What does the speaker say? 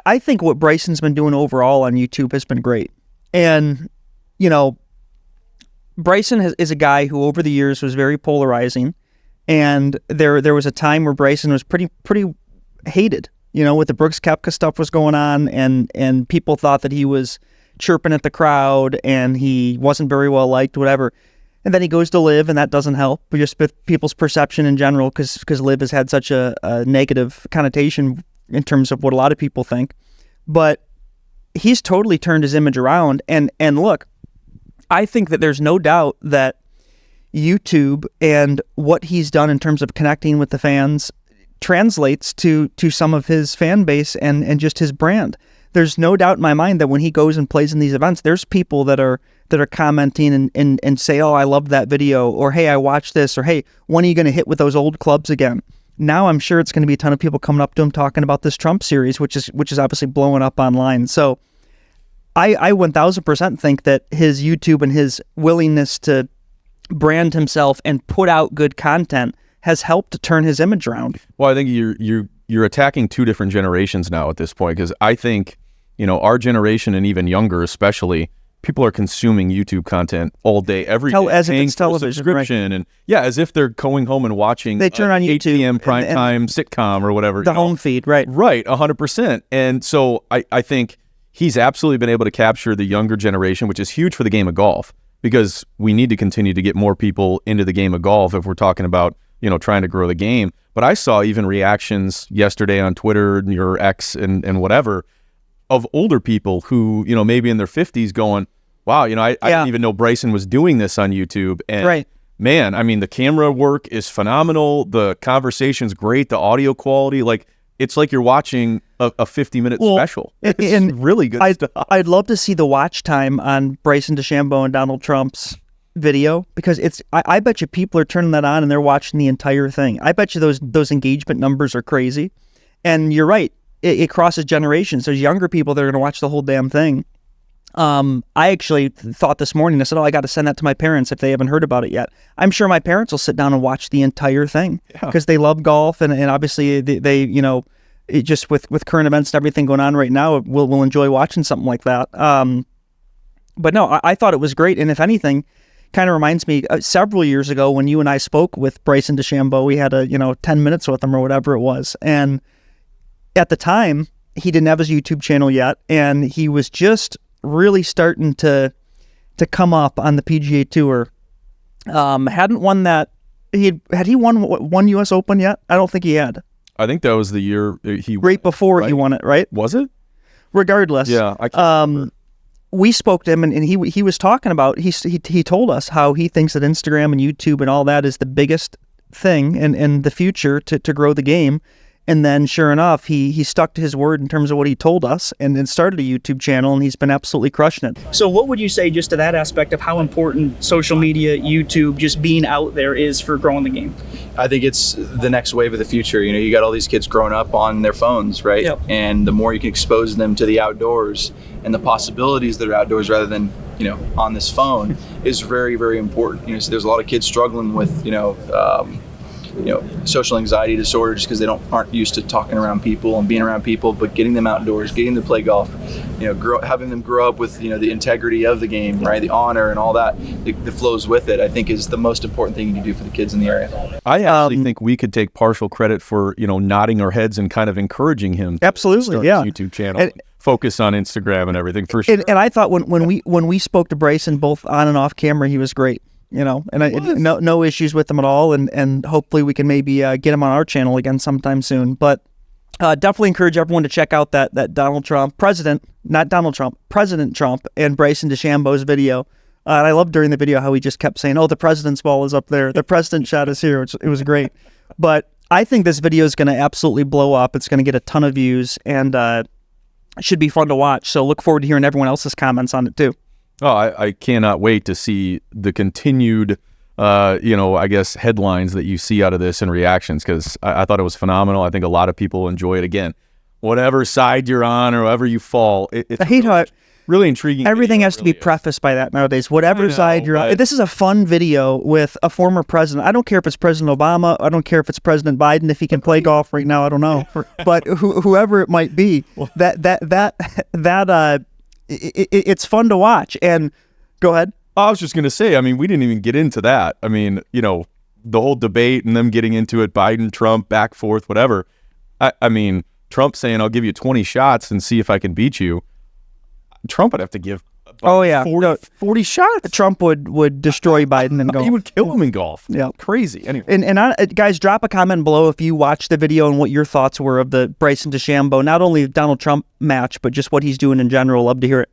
I think what Bryson's been doing overall on YouTube has been great. And, you know, Bryson is a guy who over the years was very polarizing. And there was a time where Bryson was pretty hated, you know, with the Brooks Koepka stuff was going on, and people thought that he was chirping at the crowd and he wasn't very well liked, whatever. And then he goes to Live, and that doesn't help, but just with people's perception in general, because Live has had such a negative connotation in terms of what a lot of people think. But he's totally turned his image around. And look, I think that there's no doubt that YouTube and what he's done in terms of connecting with the fans translates to some of his fan base and just his brand. There's no doubt in my mind that when he goes and plays in these events, there's people that are commenting and say, oh, I love that video, or hey, I watched this, or hey, when are you going to hit with those old clubs again? Now I'm sure it's going to be a ton of people coming up to him talking about this Trump series, which is obviously blowing up online. So I 1000% think that his YouTube and his willingness to brand himself and put out good content has helped to turn his image around. Well, I think you're attacking two different generations now at this point, because I think, you know, our generation and even younger especially, people are consuming YouTube content all day, every day, as if it's television, subscription, right? And yeah, as if they're going home and watching. They turn on YouTube, 8 p.m. primetime sitcom or whatever. The home feed, right? Right, 100%. And so I think he's absolutely been able to capture the younger generation, which is huge for the game of golf, because we need to continue to get more people into the game of golf if we're talking about, you know, trying to grow the game. But I saw even reactions yesterday on Twitter, your X and whatever, of older people who, you know, maybe in their 50s going, wow, you know, I didn't even know Bryson was doing this on YouTube. And right. Man, I mean, the camera work is phenomenal. The conversation's great. The audio quality, like, it's like you're watching a 50-minute special. It's really good stuff. I'd love to see the watch time on Bryson DeChambeau and Donald Trump's video, because I bet you people are turning that on and they're watching the entire thing. I bet you those engagement numbers are crazy. And you're right, it crosses generations. There's younger people that are going to watch the whole damn thing. I actually thought this morning, I said, I got to send that to my parents if they haven't heard about it yet. I'm sure my parents will sit down and watch the entire thing because they love golf, and obviously they you know, it just with current events and everything going on right now, we'll enjoy watching something like that. But no, I thought it was great. And if anything, kind of reminds me several years ago when you and I spoke with Bryson DeChambeau. We had 10 minutes with him or whatever it was. And at the time, he didn't have his YouTube channel yet, and he was just really starting to come up on the PGA Tour. Hadn't won that. Had he won U.S. Open yet? I don't think he had. I think that was the year he right before he won it, right? Was it? Regardless, yeah. I can't we spoke to him, and he was talking about, he told us how he thinks that Instagram and YouTube and all that is the biggest thing in the future to grow the game. And then sure enough, he stuck to his word in terms of what he told us, and then started a YouTube channel, and he's been absolutely crushing it. So what would you say just to that aspect of how important social media, YouTube, just being out there is for growing the game? I think it's the next wave of the future. You know, you got all these kids growing up on their phones, right? Yep. And the more you can expose them to the outdoors and the possibilities that are outdoors rather than, you know, on this phone is very, very important. You know, so there's a lot of kids struggling with, social anxiety disorder just because they aren't used to talking around people and being around people, but getting them outdoors, getting them to play golf, having them grow up with, the integrity of the game, right? The honor and all that flows with it, I think is the most important thing you can do for the kids in the area. I actually think we could take partial credit for, nodding our heads and kind of encourring him absolutely, to start his YouTube channel. And focus on Instagram and everything for sure. And I thought when we spoke to Bryson both on and off camera, he was great. No issues with him at all, and hopefully we can maybe get him on our channel again sometime soon. But definitely encourage everyone to check out that President Trump and Bryson DeChambeau's video. And I loved during the video how he just kept saying, "Oh, the president's ball is up there. The president shot is here." It was great. But I think this video is going to absolutely blow up. It's going to get a ton of views, and should be fun to watch. So look forward to hearing everyone else's comments on it too. Oh, I cannot wait to see the continued, I guess, headlines that you see out of this and reactions, because I thought it was phenomenal. I think a lot of people enjoy it. Again, whatever side you're on or whoever you fall. I hate how really intriguing. Everything video, has to be really is. prefaced by that nowadays. Whatever I know, side you're on. but- This is a fun video with a former president. I don't care if it's President Obama. I don't care if it's President Biden. If he can play golf right now, I don't know. But whoever it might be, it's fun to watch. And go ahead. I was just going to say, I mean, we didn't even get into that. I mean, the whole debate and them getting into it, Biden, Trump, back, forth, whatever. I mean, Trump saying, I'll give you 20 shots and see if I can beat you. Trump would have to give about 40 shots. Trump would destroy Biden in golf. He would kill him in golf. Yeah. Crazy. Anyway. And guys, drop a comment below if you watched the video and what your thoughts were of the Bryson DeChambeau, not only Donald Trump match, but just what he's doing in general. Love to hear it.